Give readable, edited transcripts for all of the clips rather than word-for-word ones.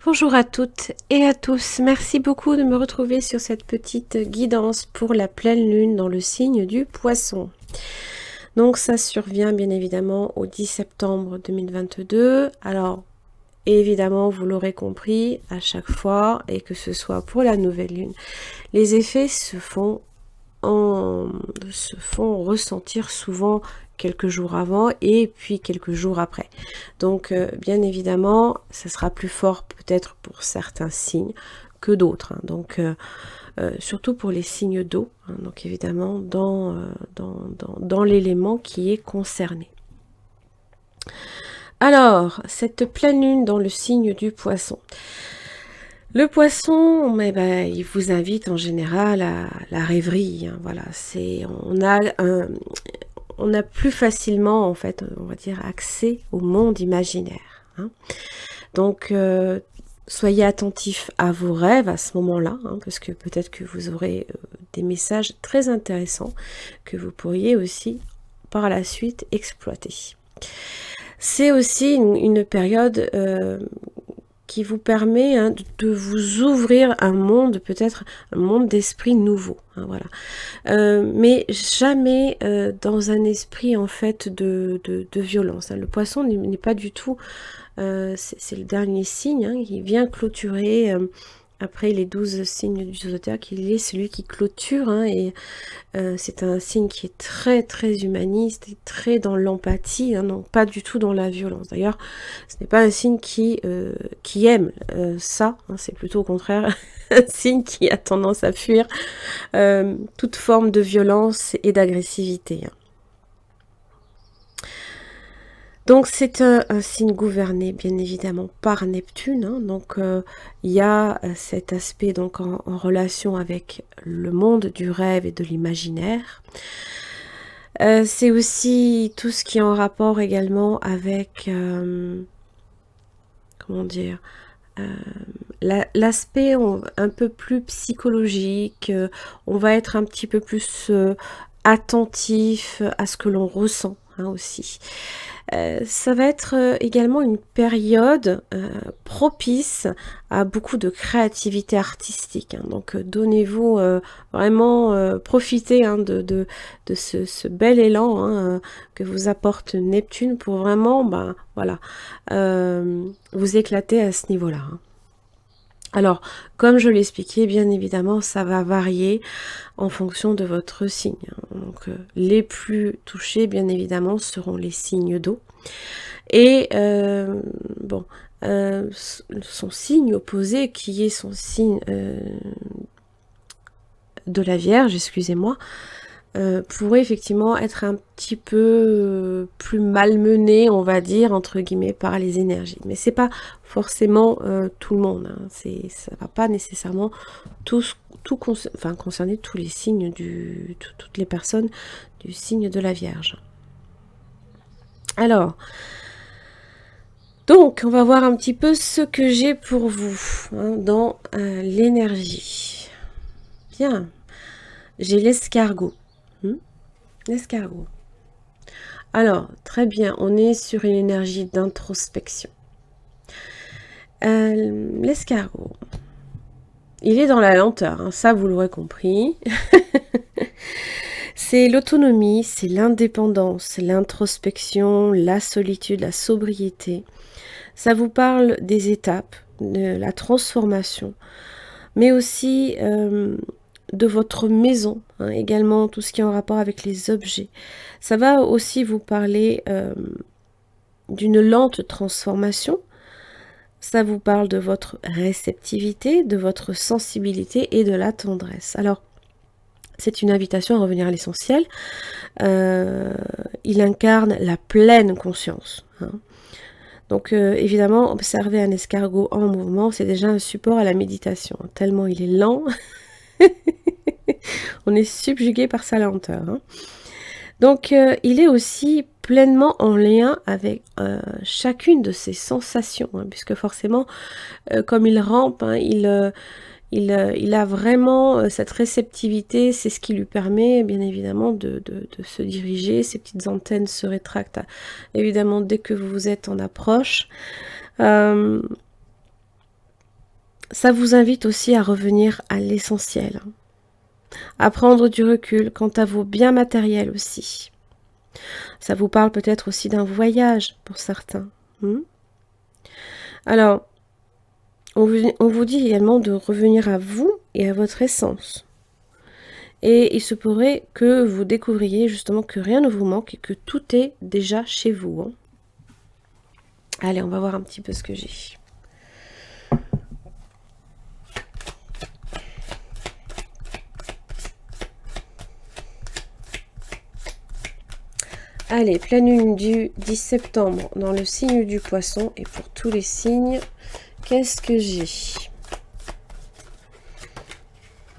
Bonjour à toutes et à tous, merci beaucoup de me retrouver sur cette petite guidance pour la pleine lune dans le signe du Poisson. Donc ça survient bien évidemment au 10 septembre 2022. Alors évidemment, vous l'aurez compris à chaque fois, et que ce soit pour la nouvelle lune, les effets se font ressentir souvent quelques jours avant et puis quelques jours après. Donc bien évidemment, ça sera plus fort peut-être pour certains signes que d'autres, hein. Donc surtout pour les signes d'eau, hein. Donc évidemment dans l'élément qui est concerné. Alors, cette pleine lune dans le signe du Poisson. Le Poisson, mais ben, il vous invite en général à la rêverie, hein. Voilà, on a plus facilement, en fait, on va dire, accès au monde imaginaire, hein. Donc, soyez attentifs à vos rêves à ce moment-là, hein, parce que peut-être que vous aurez des messages très intéressants que vous pourriez aussi, par la suite, exploiter. C'est aussi une période qui vous permet, hein, de vous ouvrir un monde, peut-être un monde d'esprit nouveau, hein, voilà. Mais jamais dans un esprit en fait de violence, hein. Le Poisson n'est pas du tout, c'est le dernier signe, hein, qui vient clôturer après les 12 signes du zodiaque. Il est celui qui clôture, hein, et c'est un signe qui est très très humaniste et très dans l'empathie, hein, non pas du tout dans la violence. D'ailleurs, ce n'est pas un signe qui aime ça, hein, c'est plutôt au contraire un signe qui a tendance à fuir toute forme de violence et d'agressivité, hein. Donc c'est un signe gouverné bien évidemment par Neptune, hein. Donc il y a cet aspect donc en relation avec le monde du rêve et de l'imaginaire. C'est aussi tout ce qui est en rapport également avec, comment dire, l'aspect un peu plus psychologique. On va être un petit peu plus attentif à ce que l'on ressent, hein, aussi. Ça va être également une période propice à beaucoup de créativité artistique, hein. Donc donnez-vous vraiment, profitez, hein, de ce bel élan, hein, que vous apporte Neptune pour vraiment, ben, voilà, vous éclater à ce niveau-là, hein. Alors, comme je l'expliquais, bien évidemment, ça va varier en fonction de votre signe, hein. Donc, les plus touchés, bien évidemment, seront les signes d'eau. Et bon, son signe opposé, qui est son signe de la Vierge, excusez-moi, pourrait effectivement être un petit peu plus malmené, on va dire, entre guillemets, par les énergies. Mais c'est pas forcément tout le monde, hein. Ça va pas nécessairement concerner tous les signes, toutes les personnes du signe de la Vierge. Alors, donc, on va voir un petit peu ce que j'ai pour vous, hein, dans l'énergie. Bien, j'ai l'escargot. L'escargot. Alors, très bien, on est sur une énergie d'introspection. L'escargot, il est dans la lenteur, hein, ça vous l'aurez compris. C'est l'autonomie, c'est l'indépendance, l'introspection, la solitude, la sobriété. Ça vous parle des étapes, de la transformation, mais aussi de votre maison, hein, également tout ce qui est en rapport avec les objets. Ça va aussi vous parler d'une lente transformation. Ça vous parle de votre réceptivité, de votre sensibilité et de la tendresse. Alors, c'est une invitation à revenir à l'essentiel. Il incarne la pleine conscience, hein. Donc évidemment, observer un escargot en mouvement, c'est déjà un support à la méditation, hein, tellement il est lent. On est subjugué par sa lenteur, hein. Donc il est aussi pleinement en lien avec chacune de ses sensations, hein, puisque forcément, comme il rampe, hein, il a vraiment cette réceptivité, c'est ce qui lui permet bien évidemment de se diriger. Ses petites antennes se rétractent évidemment dès que vous êtes en approche. Ça vous invite aussi à revenir à l'essentiel, à prendre du recul quant à vos biens matériels aussi. Ça vous parle peut-être aussi d'un voyage pour certains. Alors, on vous dit également de revenir à vous et à votre essence. Et il se pourrait que vous découvriez justement que rien ne vous manque et que tout est déjà chez vous. Allez, on va voir un petit peu ce que j'ai. Allez, pleine lune du 10 septembre dans le signe du Poisson. Et pour tous les signes, qu'est-ce que j'ai?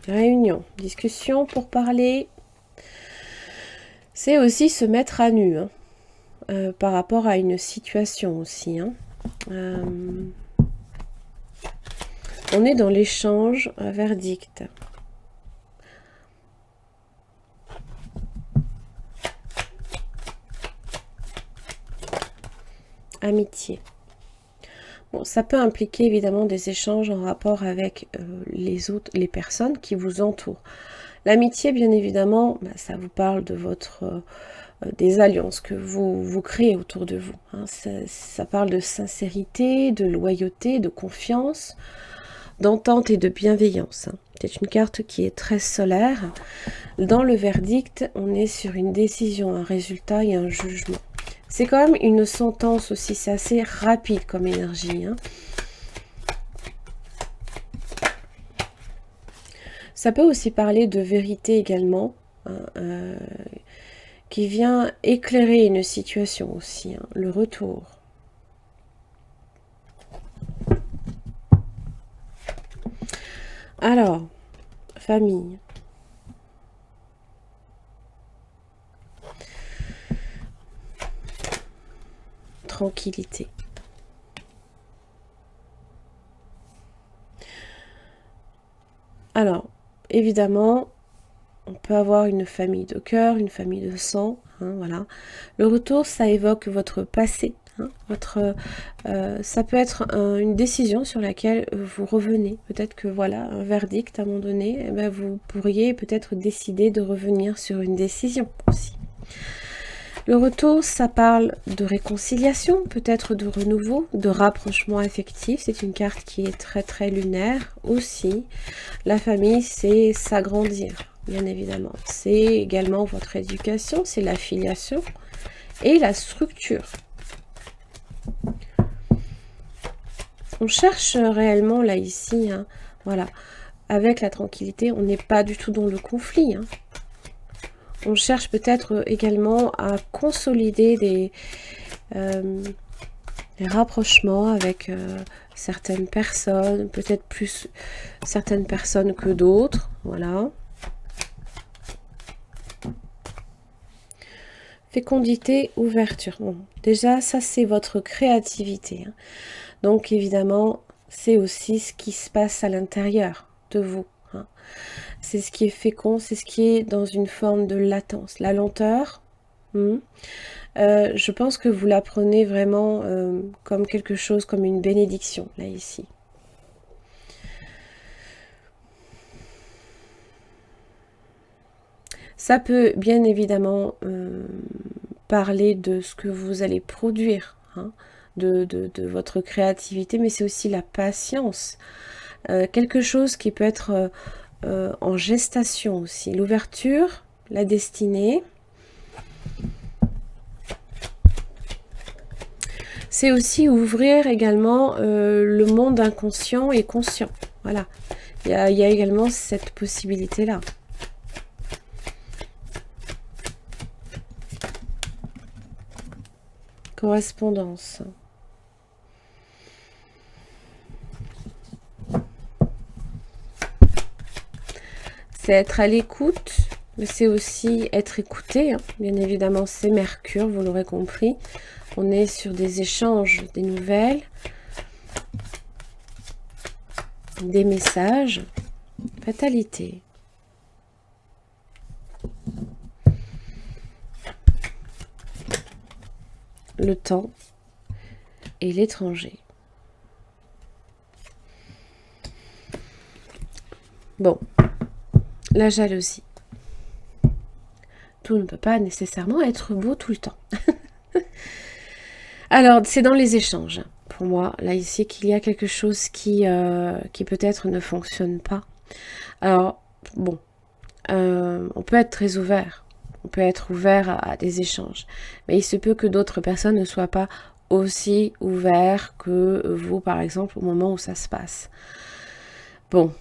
Réunion, discussion pour parler. C'est aussi se mettre à nu par rapport à une situation aussi. On est dans l'échange, un verdict. Amitié. Bon, ça peut impliquer évidemment des échanges en rapport avec les personnes qui vous entourent. L'amitié, bien évidemment, ça vous parle de des alliances que vous créez autour de vous. Ça parle de sincérité, de loyauté, de confiance, d'entente et de bienveillance. C'est une carte qui est très solaire. Dans le verdict, on est sur une décision, un résultat et un jugement. C'est quand même une sentence aussi, c'est assez rapide comme énergie. Ça peut aussi parler de vérité également, qui vient éclairer une situation aussi, le retour. Alors, famille. Tranquillité. Alors, évidemment, on peut avoir une famille de cœur, une famille de sang, voilà. Le retour, ça évoque votre passé, ça peut être une décision sur laquelle vous revenez. Peut-être que voilà, un verdict à un moment donné, vous pourriez peut-être décider de revenir sur une décision aussi. Le retour, ça parle de réconciliation, peut-être de renouveau, de rapprochement affectif. C'est une carte qui est très très lunaire aussi. La famille, c'est s'agrandir, bien évidemment. C'est également votre éducation, c'est l'affiliation et la structure. On cherche réellement là ici, voilà. Avec la tranquillité, on n'est pas du tout dans le conflit. On cherche peut-être également à consolider des rapprochements avec certaines personnes, peut-être plus certaines personnes que d'autres, voilà. Fécondité, ouverture. Bon, déjà, ça c'est votre créativité. Donc évidemment, c'est aussi ce qui se passe à l'intérieur de vous. C'est ce qui est fécond, c'est ce qui est dans une forme de latence. La lenteur, je pense que vous la prenez vraiment comme quelque chose, comme une bénédiction, là, ici. Ça peut bien évidemment parler de ce que vous allez produire, de votre créativité, mais c'est aussi la patience. Quelque chose qui peut être en gestation aussi. L'ouverture, la destinée. C'est aussi ouvrir également le monde inconscient et conscient. Voilà. Il y a également cette possibilité-là. Correspondance. C'est être à l'écoute, mais c'est aussi être écouté. Bien évidemment, c'est Mercure, vous l'aurez compris. On est sur des échanges, des nouvelles, des messages, fatalité. Le temps et l'étranger. Bon, la jalousie. Tout ne peut pas nécessairement être beau tout le temps. Alors, c'est dans les échanges. Pour moi, là, ici, qu'il y a quelque chose qui peut-être ne fonctionne pas. Alors, bon, on peut être très ouvert. On peut être ouvert à des échanges. Mais il se peut que d'autres personnes ne soient pas aussi ouverts que vous, par exemple, au moment où ça se passe. Bon.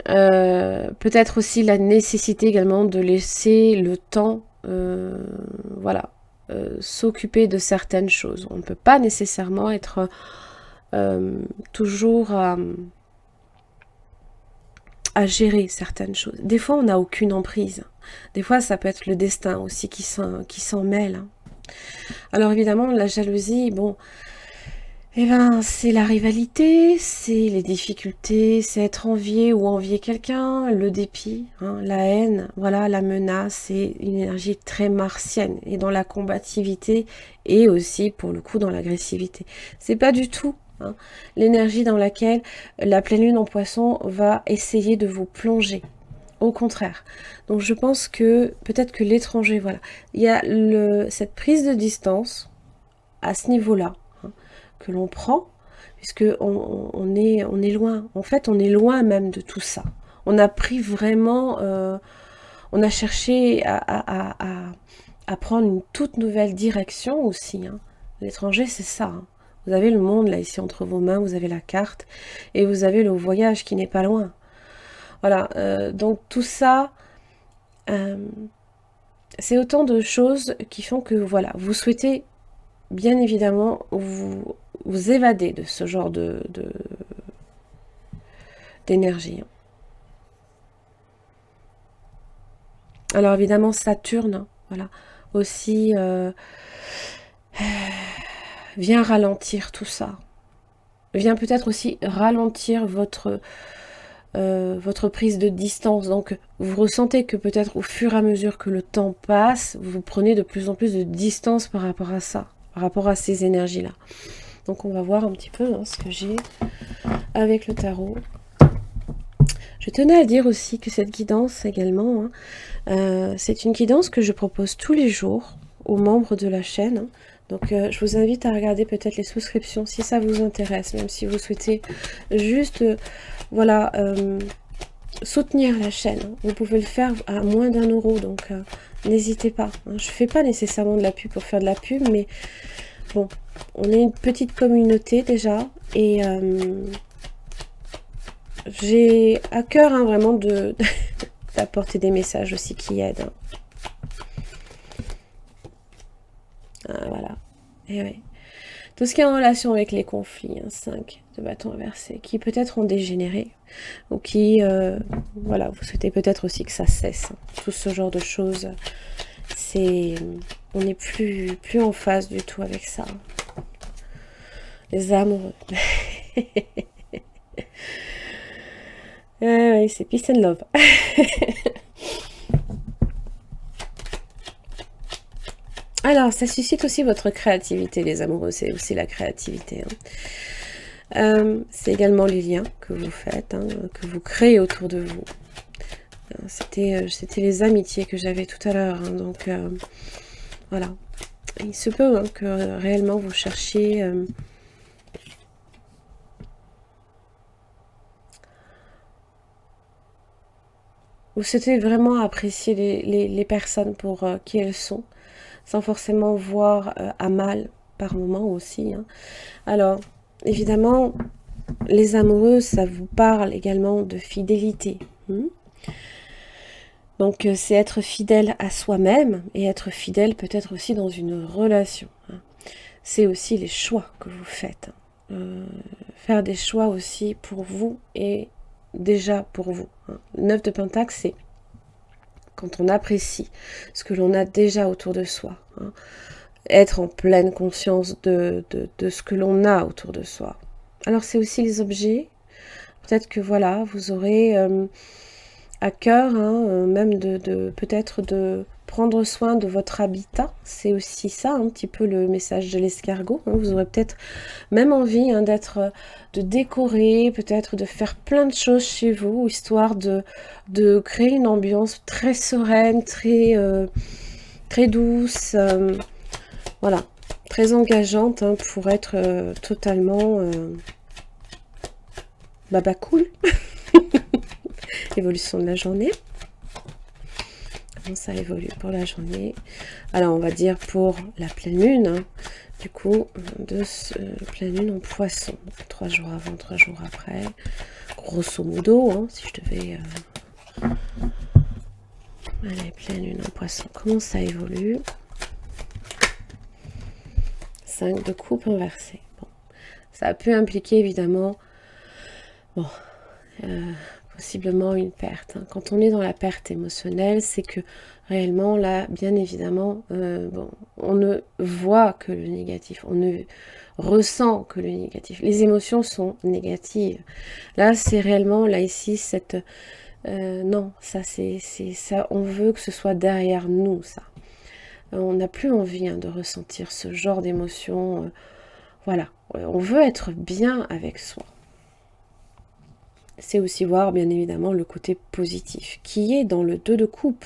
Peut-être aussi la nécessité également de laisser le temps, voilà, s'occuper de certaines choses. On ne peut pas nécessairement être toujours à gérer certaines choses. Des fois, on n'a aucune emprise. Des fois, ça peut être le destin aussi qui s'en mêle. Alors évidemment, la jalousie, bon, eh ben, c'est la rivalité, c'est les difficultés, c'est être envié ou envier quelqu'un, le dépit, hein, la haine, voilà, la menace, c'est une énergie très martienne et dans la combativité et aussi pour le coup dans l'agressivité. C'est pas du tout l'énergie dans laquelle la pleine lune en poisson va essayer de vous plonger. Au contraire. Donc je pense que peut-être que l'étranger, voilà, il y a cette prise de distance à ce niveau-là que l'on prend, puisque on est loin. En fait, on est loin même de tout ça. On a pris vraiment, on a cherché à prendre une toute nouvelle direction aussi. L'étranger, c'est ça. Vous avez le monde là ici entre vos mains, vous avez la carte et vous avez le voyage qui n'est pas loin. Voilà, donc tout ça, c'est autant de choses qui font que voilà, vous souhaitez bien évidemment vous évader de ce genre d'énergie. Alors évidemment Saturne, voilà, aussi vient ralentir tout ça. Vient peut-être aussi ralentir votre prise de distance. Donc vous ressentez que peut-être au fur et à mesure que le temps passe, vous prenez de plus en plus de distance par rapport à ça, par rapport à ces énergies-là. Donc on va voir un petit peu ce que j'ai avec le tarot. Je tenais à dire aussi que cette guidance également, c'est une guidance que je propose tous les jours aux membres de la chaîne. Donc je vous invite à regarder peut-être les souscriptions si ça vous intéresse, même si vous souhaitez juste voilà, soutenir la chaîne. Vous pouvez le faire à moins d'1 €, donc n'hésitez pas. Je ne fais pas nécessairement de la pub pour faire de la pub, mais bon, on est une petite communauté déjà, et j'ai à cœur vraiment d'apporter des messages aussi qui aident. Voilà. Et ouais. Tout ce qui est en relation avec les conflits, 5 de bâton inversé, qui peut-être ont dégénéré, ou qui, voilà, vous souhaitez peut-être aussi que ça cesse. Tout ce genre de choses, on n'est plus en phase du tout avec ça. Les amoureux. Oui, c'est peace and love. Alors, ça suscite aussi votre créativité, les amoureux, c'est aussi la créativité. C'est également les liens que vous faites, que vous créez autour de vous. C'était les amitiés que j'avais tout à l'heure, donc voilà. Il se peut que réellement vous cherchiez vous souhaitez vraiment apprécier les personnes pour qui elles sont, sans forcément voir à mal par moment aussi. Alors, évidemment, les amoureux, ça vous parle également de fidélité. Donc, c'est être fidèle à soi-même et être fidèle peut-être aussi dans une relation. C'est aussi les choix que vous faites. Faire des choix aussi pour vous et déjà pour vous. 9 de Pentacle, c'est quand on apprécie ce que l'on a déjà autour de soi. Être en pleine conscience de ce que l'on a autour de soi. Alors c'est aussi les objets. Peut-être que voilà, vous aurez à cœur même peut-être de prendre soin de votre habitat. C'est aussi ça, un petit peu le message de l'escargot. Hein. Vous aurez peut-être même envie de décorer, peut-être de faire plein de choses chez vous, histoire de créer une ambiance très sereine, très douce, voilà, très engageante, hein, pour être totalement cool. Évolution de la journée. Comment ça évolue pour la journée? Alors, on va dire pour la pleine lune, hein, du coup, pleine lune en poisson. 3 jours avant, 3 jours après. Grosso modo, hein, si je devais... Allez, pleine lune en poisson. Comment ça évolue? 5 de coupe inversée. Bon. Ça peut impliquer, évidemment... Bon... possiblement une perte. Hein. Quand on est dans la perte émotionnelle, c'est que réellement, là, bien évidemment, on ne voit que le négatif, on ne ressent que le négatif. Les émotions sont négatives. Là, c'est réellement, là, ici, cette... non, ça, c'est ça, on veut que ce soit derrière nous, ça. On n'a plus envie, hein, de ressentir ce genre d'émotions. Voilà, on veut être bien avec soi. C'est aussi voir, bien évidemment, le côté positif, qui est dans le 2 de coupe,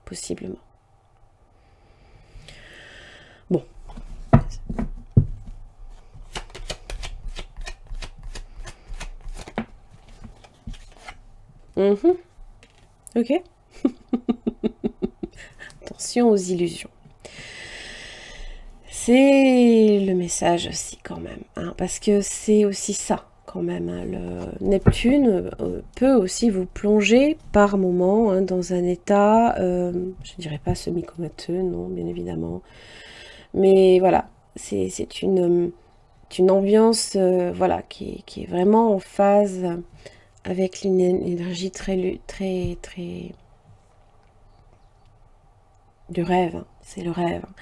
possiblement. Bon. Ok. Attention aux illusions. C'est le message aussi, quand même, hein, parce que c'est aussi ça. Quand même, hein. Le Neptune peut aussi vous plonger par moment, hein, dans un état, je dirais pas semi-comateux, non, bien évidemment, mais voilà, c'est une ambiance, voilà, qui est vraiment en phase avec l'énergie très du rêve, hein. C'est le rêve, hein.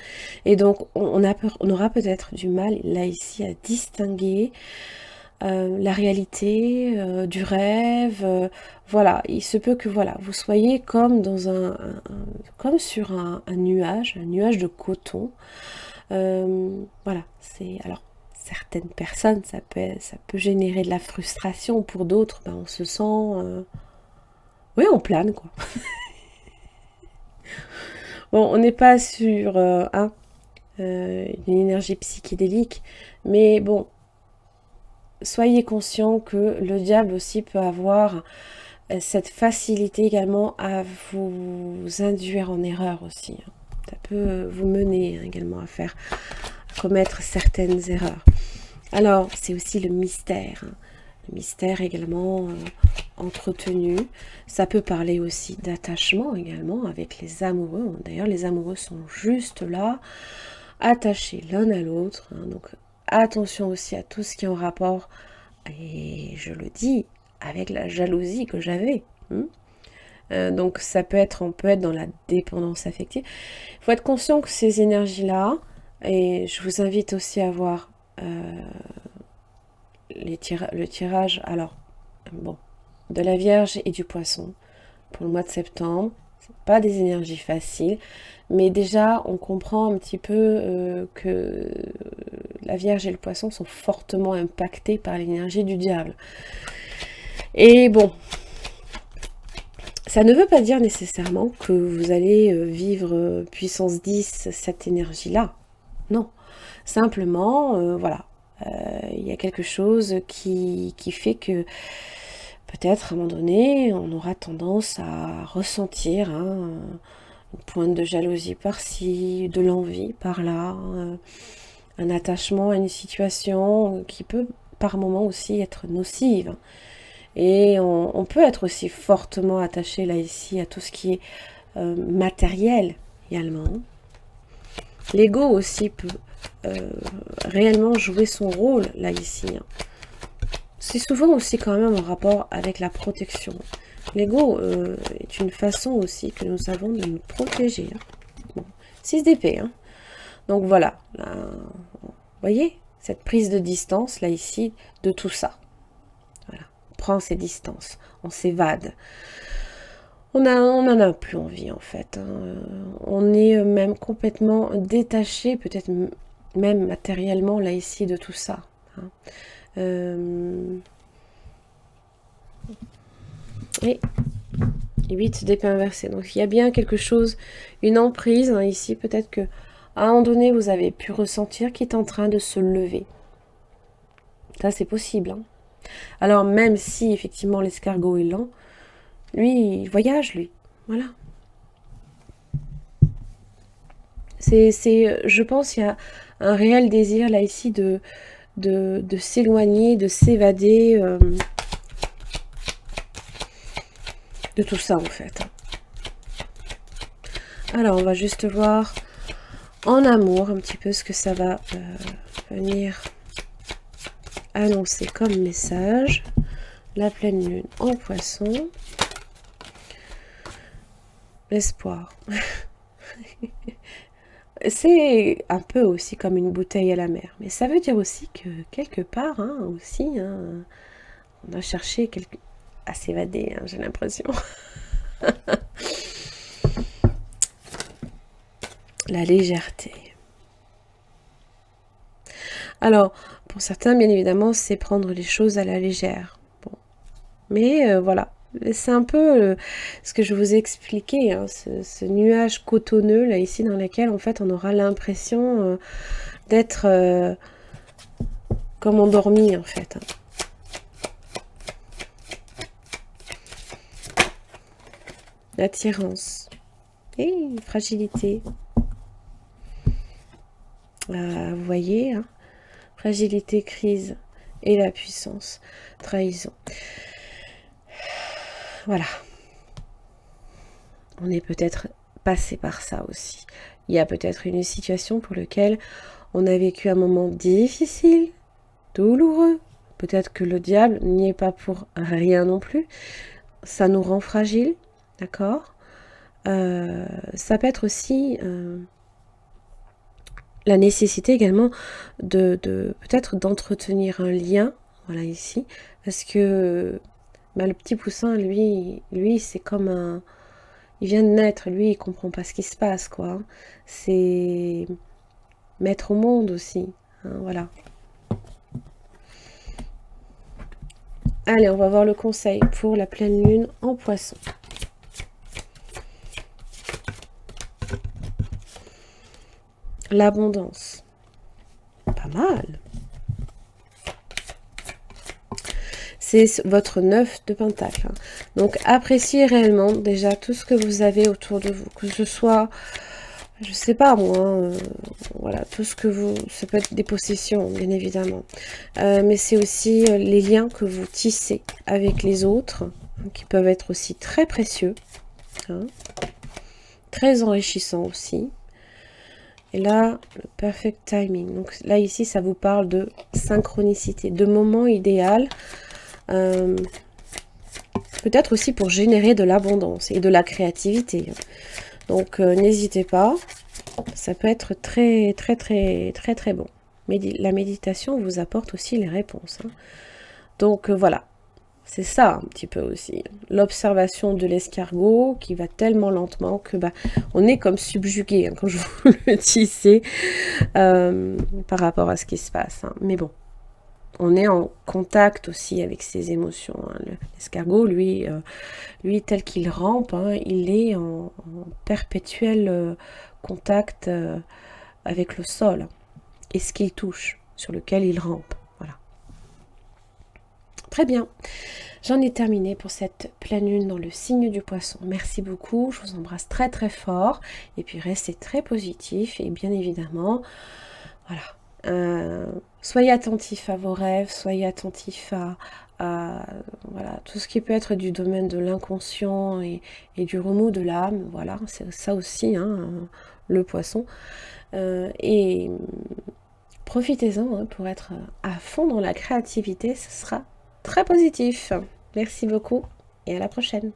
Et donc on aura peut-être du mal là ici à distinguer la réalité du rêve, voilà, il se peut que voilà, vous soyez comme dans comme sur un nuage de coton. Voilà, c'est alors certaines personnes, ça peut générer de la frustration. Pour d'autres, on se sent, oui, on plane, quoi. Bon, on n'est pas sur une énergie psychédélique, mais bon, soyez conscient que le diable aussi peut avoir cette facilité également à vous induire en erreur aussi. Ça peut vous mener, hein, également à commettre certaines erreurs. Alors, c'est aussi le mystère. Hein. Le mystère également entretenu. Ça peut parler aussi d'attachement également avec les amoureux. D'ailleurs, les amoureux sont juste là, attachés l'un à l'autre. Hein. Donc, attention aussi à tout ce qui est en rapport, et je le dis, avec la jalousie que j'avais. Donc on peut être dans la dépendance affective. Il faut être conscient que ces énergies-là, et je vous invite aussi à voir le tirage, alors, bon, de la Vierge et du Poisson pour le mois de septembre. C'est pas des énergies faciles, mais déjà on comprend un petit peu que la Vierge et le Poisson sont fortement impactés par l'énergie du diable. Et bon, ça ne veut pas dire nécessairement que vous allez vivre puissance 10 cette énergie-là. Non, simplement, voilà, il y a quelque chose qui fait que peut-être à un moment donné, on aura tendance à ressentir, hein, une pointe de jalousie par-ci, de l'envie par-là, un attachement à une situation qui peut par moment aussi être nocive. Et on peut être aussi fortement attaché là ici à tout ce qui est matériel également. L'ego aussi peut réellement jouer son rôle là ici. Hein. C'est souvent aussi quand même en rapport avec la protection. L'ego est une façon aussi que nous avons de nous protéger. Hein. Bon, 6 d'épée. Hein. Donc voilà, là, vous voyez, cette prise de distance là ici de tout ça. Voilà, on prend ses distances, on s'évade. on en a plus envie en fait, hein. On est même complètement détaché, peut-être même matériellement là ici de tout ça, hein. Et 8 d'épée inversée. Donc il y a bien quelque chose, une emprise, hein, ici. Peut-être que à un moment donné, vous avez pu ressentir qu'il est en train de se lever. Ça, c'est possible, hein. Alors même si effectivement l'escargot est lent, lui, il voyage, lui. Voilà. Je pense qu'il y a un réel désir là ici de s'éloigner, de s'évader de tout ça en fait. Alors on va juste voir en amour un petit peu ce que ça va venir annoncer comme message. La pleine lune en poisson. L'espoir. C'est un peu aussi comme une bouteille à la mer. Mais ça veut dire aussi que quelque part, hein, aussi, hein, on a cherché à s'évader, hein, j'ai l'impression. La légèreté. Alors, pour certains, bien évidemment, c'est prendre les choses à la légère. Bon. Mais voilà. C'est un peu ce que je vous ai expliqué, hein, ce nuage cotonneux, là, ici, dans lequel, en fait, on aura l'impression d'être comme endormi, en fait. L'attirance. Et fragilité. Vous voyez, hein, fragilité, crise et la puissance, trahison. Voilà. On est peut-être passé par ça aussi. Il y a peut-être une situation pour laquelle on a vécu un moment difficile, douloureux. Peut-être que le diable n'y est pas pour rien non plus. Ça nous rend fragiles, d'accord ? Ça peut être aussi la nécessité également de peut-être d'entretenir un lien, voilà ici, parce que le petit poussin, lui c'est comme un... Il vient de naître, lui, il comprend pas ce qui se passe, quoi, hein. C'est mettre au monde aussi, hein, voilà. Allez, on va voir le conseil pour la pleine lune en poisson. L'abondance. Pas mal. C'est votre 9 de pentacle, hein. Donc, appréciez réellement déjà tout ce que vous avez autour de vous. Que ce soit, je sais pas moi, voilà, tout ce que vous... Ça peut être des possessions, bien évidemment. Mais c'est aussi les liens que vous tissez avec les autres, hein, qui peuvent être aussi très précieux, hein, très enrichissants aussi. Et là, le perfect timing. Donc là, ici, ça vous parle de synchronicité, de moment idéal. Peut-être aussi pour générer de l'abondance et de la créativité. Donc, n'hésitez pas. Ça peut être très, très, très, très, très bon. La méditation vous apporte aussi les réponses, hein. Donc, voilà. C'est ça un petit peu aussi. L'observation de l'escargot qui va tellement lentement que on est comme subjugué, hein, quand je vous le disais, par rapport à ce qui se passe, hein. Mais bon, on est en contact aussi avec ses émotions, hein. L'escargot, lui, tel qu'il rampe, hein, il est en perpétuel contact avec le sol et ce qu'il touche, sur lequel il rampe. Voilà. Très bien. J'en ai terminé pour cette pleine lune dans le signe du poisson. Merci beaucoup, je vous embrasse très très fort. Et puis restez très positifs et bien évidemment, voilà. Soyez attentifs à vos rêves, soyez attentifs à voilà, tout ce qui peut être du domaine de l'inconscient et du remous de l'âme. Voilà, c'est ça aussi, hein, le poisson. Et profitez-en, hein, pour être à fond dans la créativité, ce sera très positif. Merci beaucoup et à la prochaine.